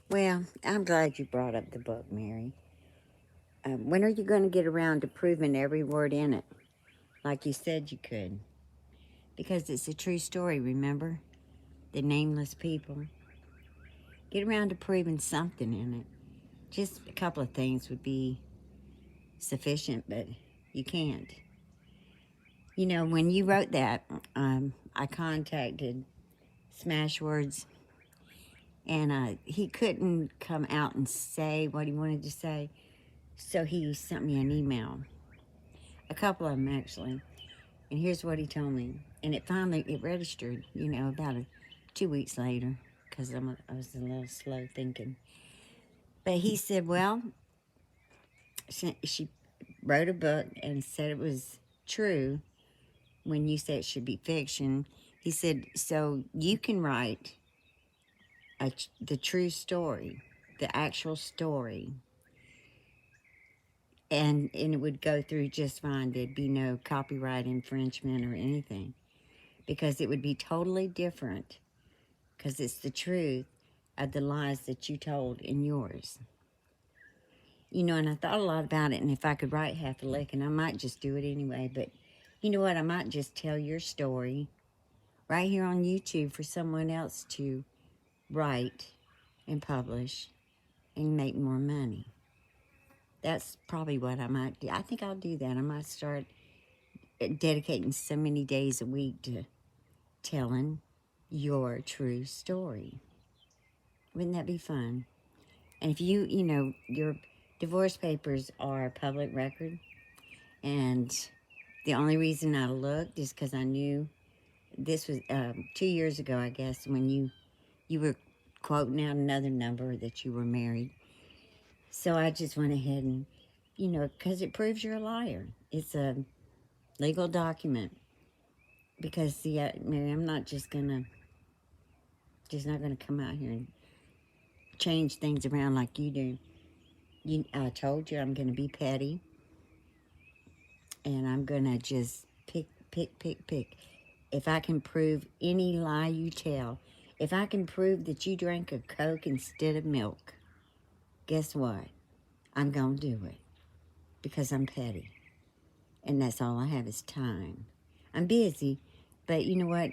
Well, I'm glad you brought up the book, Mary. When are you going to get around to proving every word in it, like you said you could? Because it's a true story, remember? The nameless people. Get around to proving something in it. Just a couple of things would be sufficient, but you can't. You know, when you wrote that, I contacted Smashwords, and he couldn't come out and say what he wanted to say, so he sent me an email. A couple of them, actually. And here's what he told me. And it registered, about 2 weeks later, because I was a little slow thinking. But he said, well, she wrote a book and said it was true when you said it should be fiction. He said, so you can write the true story, the actual story, and it would go through just fine. There'd be no copyright infringement or anything, because it would be totally different, because it's the truth of the lies that you told in yours. And I thought a lot about it, and if I could write half a lick, and I might just do it anyway, but you know what? I might just tell your story right here on YouTube for someone else to write and publish and make more money. That's probably what I might do. I think I'll do that. I might start dedicating so many days a week to telling your true story. Wouldn't that be fun? And if your divorce papers are public record, and the only reason I looked is because I knew this was 2 years ago, I guess, when you were quoting out another number that you were married. So I just went ahead and, because it proves you're a liar. It's a legal document. Because, see, Mary, I'm not just not gonna come out here and change things around like you do. I told you I'm gonna be petty, and I'm gonna just pick. If I can prove any lie you tell, if I can prove that you drank a Coke instead of milk, guess what? I'm gonna do it, because I'm petty, and that's all I have is time. I'm busy, but you know what?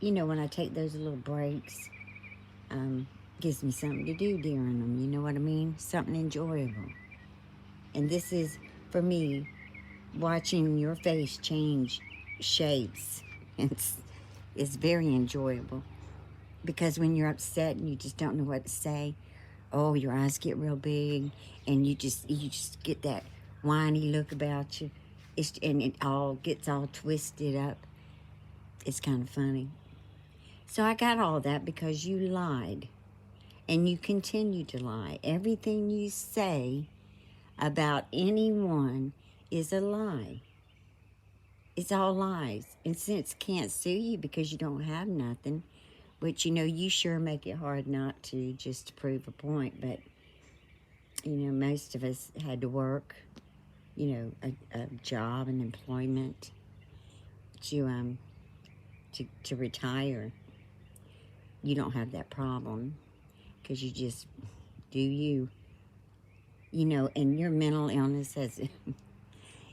When I take those little breaks, gives me something to do during them. You know what I mean? Something enjoyable. And this is, for me, watching your face change shapes. It's very enjoyable. Because when you're upset and you just don't know what to say, oh, your eyes get real big, and you just get that whiny look about you. And it all gets all twisted up. It's kind of funny. So I got all that because you lied. And you continue to lie. Everything you say about anyone is a lie. It's all lies. And since can't sue you because you don't have nothing, which, you sure make it hard not to, just to prove a point. But, most of us had to work, a job and employment to retire. You don't have that problem because you just do you. And your mental illness has,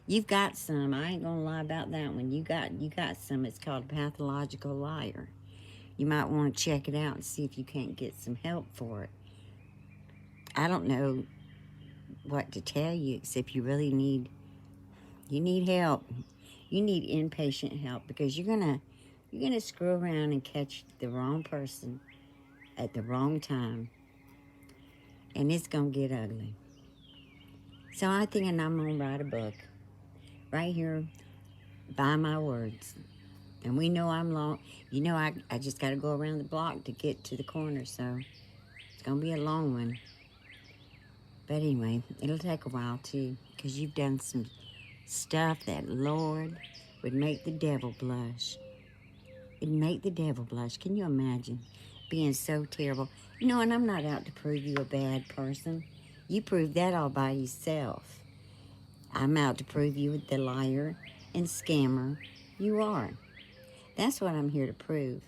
you've got some. I ain't gonna lie about that one. You got some. It's called a pathological liar. You might want to check it out and see if you can't get some help for it. I don't know what to tell you, except you need help. You need inpatient help, because you're gonna screw around and catch the wrong person at the wrong time, and it's gonna get ugly. So I think I'm gonna write a book right here by my words. And we know I'm long. I just got to go around the block to get to the corner, so it's going to be a long one. But anyway, it'll take a while, too, because you've done some stuff that, Lord, would make the devil blush. It'd make the devil blush. Can you imagine being so terrible? And I'm not out to prove you a bad person. You proved that all by yourself. I'm out to prove you the liar and scammer you are. That's what I'm here to prove.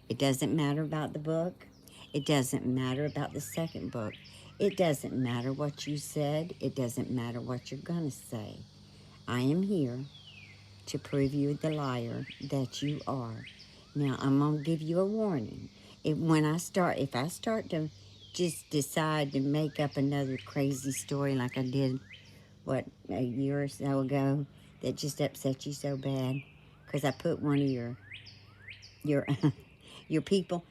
It doesn't matter about the book. It doesn't matter about the second book. It doesn't matter what you said. It doesn't matter what you're going to say. I am here to prove you the liar that you are. Now, I'm going to give you a warning. If I start to just decide to make up another crazy story like I did, a year or so ago, that just upset you so bad, because I put one of your your people,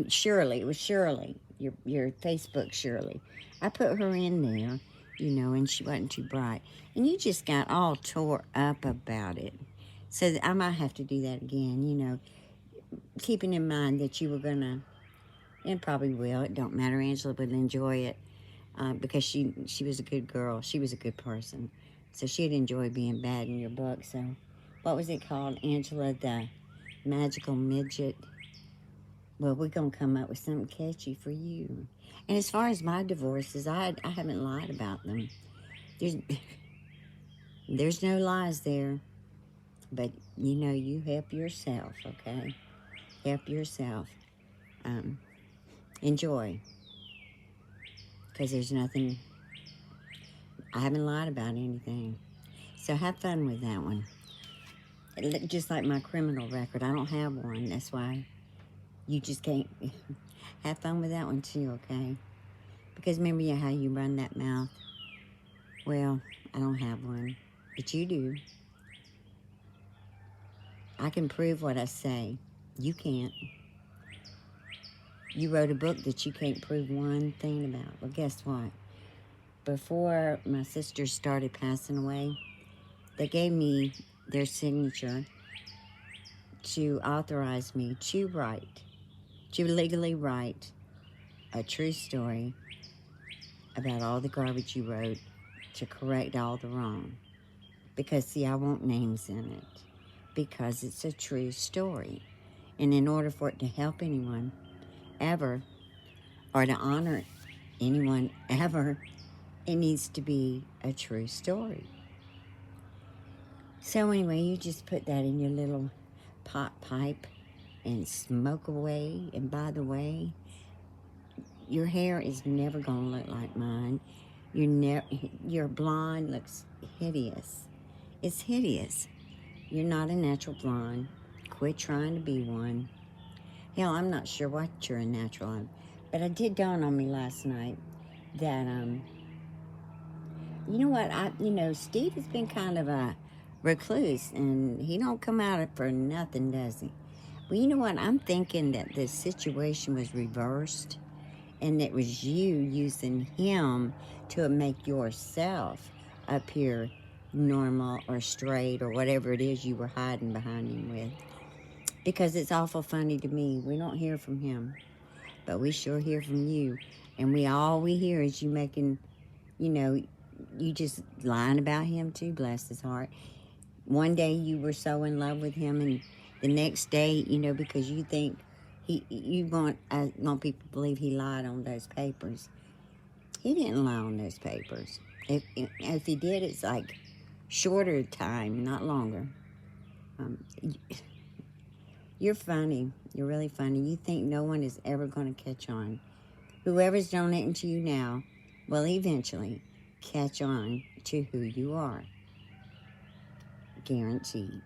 Shirley, it was Shirley, your Facebook Shirley. I put her in there, and she wasn't too bright. And you just got all tore up about it. So I might have to do that again, keeping in mind that you were going to, and probably will, it don't matter, Angela would enjoy it, because she was a good girl. She was a good person. So she'd enjoy being bad in your book. So what was it called, Angela? The Magical Midget. Well, we're going to come up with something catchy for you. And as far as my divorces, I haven't lied about them. There's, there's no lies there. But, you help yourself, okay? Help yourself. Enjoy. Because there's nothing, I haven't lied about anything. So have fun with that one. Just like my criminal record, I don't have one. That's why you just can't. Have fun with that one too, okay? Because remember how you run that mouth? Well, I don't have one, but you do. I can prove what I say. You can't. You wrote a book that you can't prove one thing about. Well, guess what? Before my sisters started passing away, they gave me their signature to authorize me to legally write a true story about all the garbage you wrote, to correct all the wrong. Because, see, I want names in it. Because it's a true story. And in order for it to help anyone ever, or to honor anyone ever, it needs to be a true story. So anyway, you just put that in your little pot pipe and smoke away. And by the way, your hair is never going to look like mine. Your blonde looks hideous. It's hideous. You're not a natural blonde. Quit trying to be one. Hell, I'm not sure what you're a natural of. But it did dawn on me last night that, you know what? Steve has been kind of a recluse, and he don't come out for nothing, does he? Well, you know what? I'm thinking that the situation was reversed, and it was you using him to make yourself appear normal or straight or whatever it is you were hiding behind him with. Because it's awful funny to me. We don't hear from him, but we sure hear from you. And all we hear is you making, you just lying about him too, bless his heart. One day you were so in love with him, and the next day, because you think you want people to believe he lied on those papers. He didn't lie on those papers. If he did, it's like shorter time, not longer. You're funny. You're really funny. You think no one is ever going to catch on. Whoever's donating to you now will eventually catch on to who you are. Guaranteed.